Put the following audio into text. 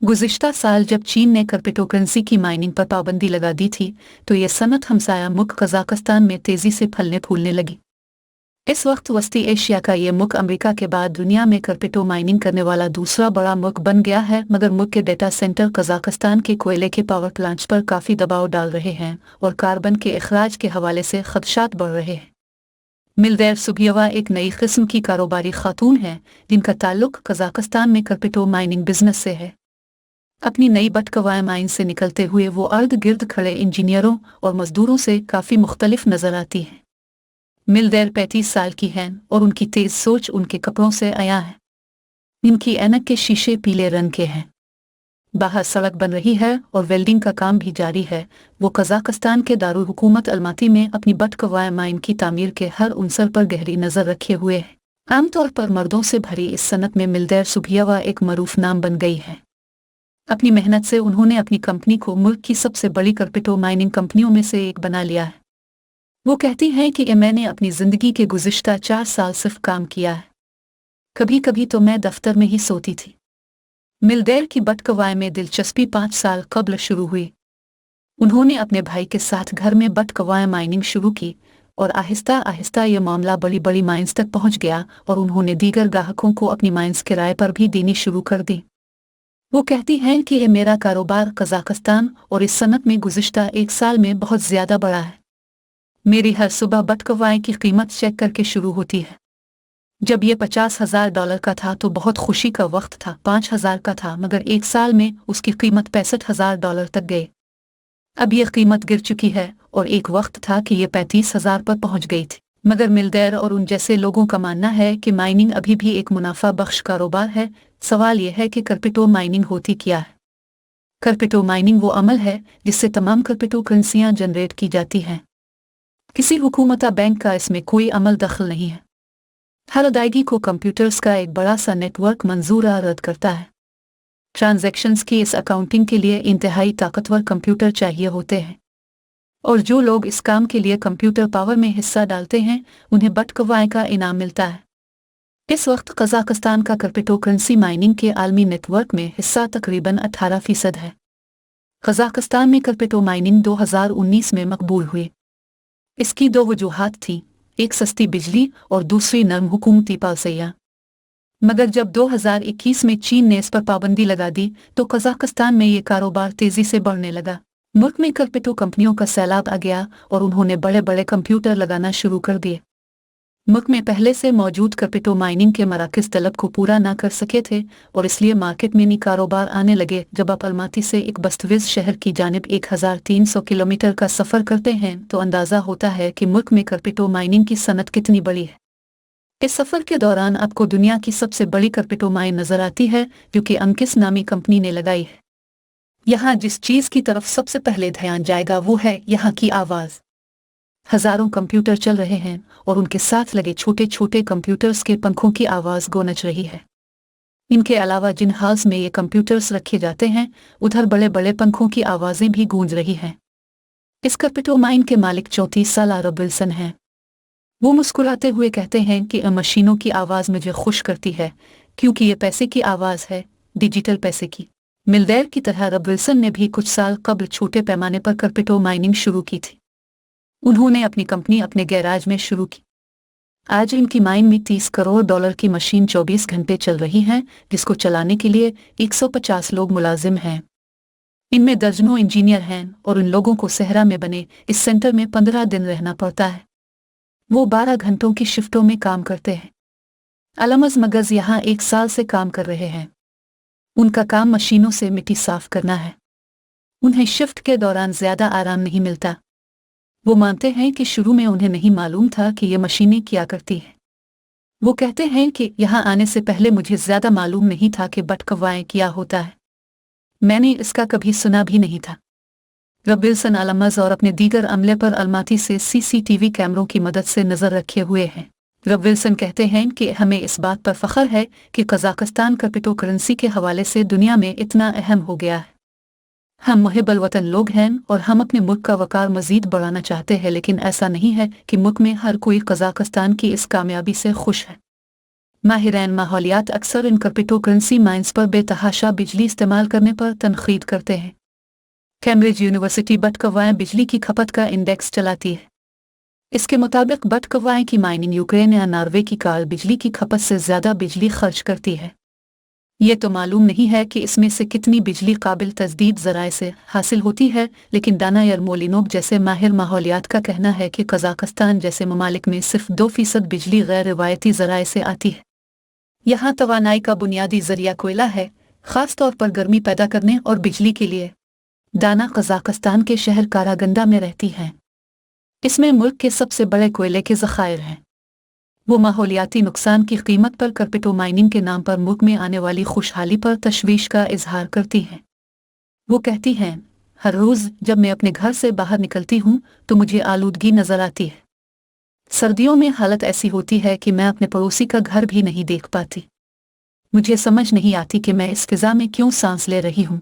गुज़िश्ता साल जब चीन ने क्रिप्टोकरेंसी की माइनिंग पर पाबंदी लगा दी थी, तो ये सनत हमसाया मुल्क कज़ाकिस्तान में तेज़ी से फलने फूलने लगी। इस वक्त वस्ती एशिया का ये मुल्क अमेरिका के बाद दुनिया में क्रिप्टो माइनिंग करने वाला दूसरा बड़ा मुल्क बन गया है, मगर मुल्क के डेटा सेंटर कज़ाकिस्तान के कोयले के पावर प्लांट्स पर काफ़ी दबाव डाल रहे हैं और कार्बन के अखराज के हवाले से खदशात बढ़ रहे हैं। मिल्देर सुबियवा एक नई किस्म की कारोबारी खातून है जिनका ताल्लुक कज़ाकिस्तान में क्रिप्टो माइनिंग बिजनेस से है। अपनी नई बटकवाय माइन से निकलते हुए वो अर्द गिर्द खड़े इंजीनियरों और मजदूरों से काफ़ी मुख्तलिफ नजर आती हैं। मिल्देर 35 साल की हैं और उनकी तेज सोच उनके कपड़ों से आया है। इनकी ऐनक के शीशे पीले रंग के हैं। बाहर सड़क बन रही है और वेल्डिंग का काम भी जारी है। वो कज़ाकिस्तान के दारुल हुकूमत अलमाती में अपनी बटकवाय माइन की तामीर के हर उनसर पर गहरी नज़र रखे हुए है। आमतौर पर मर्दों से भरी इस सनत में मिल्देर सुबियवा एक मरूफ नाम बन गई है। अपनी मेहनत से उन्होंने अपनी कंपनी को मुल्क की सबसे बड़ी क्रिप्टो माइनिंग कंपनियों में से एक बना लिया है। वो कहती हैं कि मैंने अपनी ज़िंदगी के गुज़िश्ता 4 साल सिर्फ काम किया है। कभी कभी तो मैं दफ्तर में ही सोती थी। मिल्देर की बटकवाय में दिलचस्पी 5 साल कबल शुरू हुई। उन्होंने अपने भाई के साथ घर में बटकवाय माइनिंग शुरू की और आहिस्ता आहिस्ता ये मामला बड़ी बड़ी माइंस तक पहुंच गया और उन्होंने दीगर ग्राहकों को अपनी माइंस किराए पर भी देनी शुरू कर दी। वो कहती हैं कि मेरा कारोबार कज़ाकिस्तान और इस सनत में गुज़िश्ता 1 साल में बहुत ज़्यादा बढ़ा है। मेरी हर सुबह बटकवाय की कीमत चेक करके शुरू होती है। जब ये $50,000 का था तो बहुत खुशी का वक्त था। 5,000 का था, मगर 1 साल में उसकी कीमत $65,000 तक गई। अब ये कीमत गिर चुकी है और एक वक्त था कि ये 35,000 पर पहुंच गई थी। मगर मिल्देर और उन जैसे लोगों का मानना है कि माइनिंग अभी भी एक मुनाफा बख्श कारोबार है। सवाल यह है कि क्रिप्टो माइनिंग होती क्या है। क्रिप्टो माइनिंग वो अमल है जिससे तमाम क्रिप्टो करेंसियां जनरेट की जाती हैं। किसी हुकूमत या बैंक का इसमें कोई अमल दखल नहीं है। हर अदायगी को कंप्यूटर्स का एक बड़ा सा नेटवर्क मंजूर रद्द करता है। ट्रांजैक्शंस की इस अकाउंटिंग के लिए इंतहाई ताकतवर कंप्यूटर चाहिए होते हैं, और जो लोग इस काम के लिए कंप्यूटर पावर में हिस्सा डालते हैं उन्हें बटकवाय का इनाम मिलता है। इस वक्त कज़ाकिस्तान का क्रिप्टो करेंसी माइनिंग के आलमी नेटवर्क में हिस्सा तकरीबन 18% है। कज़ाकिस्तान में क्रिप्टो माइनिंग 2019 में मकबूल हुई। इसकी 2 वजूहात थीं, एक सस्ती बिजली और दूसरी नरम हुकूमती पॉलिसियां। मगर जब 2021 में चीन ने इस पर पाबंदी लगा दी तो कज़ाकिस्तान में ये कारोबार तेजी से बढ़ने लगा। मुल्क में क्रिप्टो कंपनियों का सैलाब आ गया और उन्होंने बड़े बड़े कंप्यूटर लगाना शुरू कर दिए। मुल्क में पहले से मौजूद क्रिप्टो माइनिंग के मराकज़ तलब को पूरा ना कर सके थे और इसलिए मार्केट में नई कारोबार आने लगे। जब आप अलमाती से एक बस्तवीज़ शहर की जानिब 1300 किलोमीटर का सफ़र करते हैं तो अंदाज़ा होता है कि मुल्क में क्रिप्टो माइनिंग की सनत कितनी बड़ी है। इस सफ़र के दौरान आपको दुनिया की सबसे बड़ी क्रिप्टो माइन नज़र आती है जो कि अंकिस नामी कंपनी ने लगाई है। यहाँ जिस चीज़ की तरफ सबसे पहले ध्यान जाएगा वो है यहाँ की आवाज़। हजारों कंप्यूटर चल रहे हैं और उनके साथ लगे छोटे छोटे कंप्यूटर्स के पंखों की आवाज़ गूंज रही है। इनके अलावा जिन हाउस में ये कंप्यूटर्स रखे जाते हैं उधर बड़े बड़े पंखों की आवाज़ें भी गूंज रही हैं। इस क्रिप्टो माइन के मालिक 34 साल रब विल्सन हैं। वो मुस्कुराते हुए कहते हैं कि मशीनों की आवाज़ मुझे खुश करती है क्योंकि ये पैसे की आवाज़ है, डिजिटल पैसे की। मिल्देर की तरह रब विल्सन ने भी कुछ साल कबल छोटे पैमाने पर क्रिप्टो माइनिंग शुरू की थी। उन्होंने अपनी कंपनी अपने गैराज में शुरू की। आज इनकी माइन में $30 करोड़ की मशीन 24 घंटे चल रही है, जिसको चलाने के लिए 150 लोग मुलाजिम हैं। इनमें दर्जनों इंजीनियर हैं और उन लोगों को सहरा में बने इस सेंटर में 15 दिन रहना पड़ता है। वो 12 घंटों की शिफ्टों में काम करते हैं। अलमज मगज यहाँ 1 साल से काम कर रहे हैं। उनका काम मशीनों से मिट्टी साफ करना है। उन्हें शिफ्ट के दौरान ज़्यादा आराम नहीं मिलता। वो मानते हैं कि शुरू में उन्हें नहीं मालूम था कि ये मशीनें क्या करती हैं। वो कहते हैं कि यहाँ आने से पहले मुझे ज़्यादा मालूम नहीं था कि बटकवाय क्या होता है। मैंने इसका कभी सुना भी नहीं था। रब विल्सन अलमज और अपने दीगर अमले पर अलमाती से CCTV कैमरों की मदद से नज़र रखे हुए हैं। रब विल्सन कहते हैं कि हमें इस बात पर फ़ख्र है कि कज़ाकिस्तान क्रिप्टो करेंसी के हवाले से दुनिया में इतना अहम हो गया है। हम मुहिब्बुल वतन लोग हैं और हम अपने मुल्क का वक़ार मज़ीद बढ़ाना चाहते हैं, लेकिन ऐसा नहीं है कि मुल्क में हर कोई कज़ाकिस्तान की इस कामयाबी से खुश है। माहिरान माहौलियात अक्सर इन क्रिप्टोकरेंसी माइंस पर बेतहाशा बिजली इस्तेमाल करने पर तनकीद करते हैं। कैम्ब्रिज यूनिवर्सिटी बटकवाएं बिजली की खपत का इंडेक्स चलाती है। इसके मुताबिक बटकवाएं की माइनिंग यूक्रेन या नॉर्वे की कार बिजली की खपत से ज़्यादा बिजली खर्च करती है। ये तो मालूम नहीं है कि इसमें से कितनी बिजली काबिल तजदीद ज़राए से हासिल होती है, लेकिन दाना यरमोलिनोव जैसे माहिर माहौलियात का कहना है कि कज़ाकिस्तान जैसे ममालिक में सिर्फ 2% बिजली गैर रिवायती ज़राए से आती है। यहाँ तवानाई का बुनियादी ज़रिया कोयला है, ख़ास तौर पर गर्मी पैदा करने और बिजली के लिए। दाना कज़ाकिस्तान के शहर कारागंदा में रहती हैं। इसमें मुल्क के सबसे बड़े कोयले के ज़खायर हैं। वो माहौलियाती नुकसान की कीमत पर क्रिप्टो माइनिंग के नाम पर मुल्क में आने वाली खुशहाली पर तशवीश का इजहार करती हैं। वो कहती हैं, हर रोज़ जब मैं अपने घर से बाहर निकलती हूँ तो मुझे आलूदगी नज़र आती है। सर्दियों में हालत ऐसी होती है कि मैं अपने पड़ोसी का घर भी नहीं देख पाती। मुझे समझ नहीं आती कि मैं इस फिज़ा में क्यों सांस ले रही हूँ।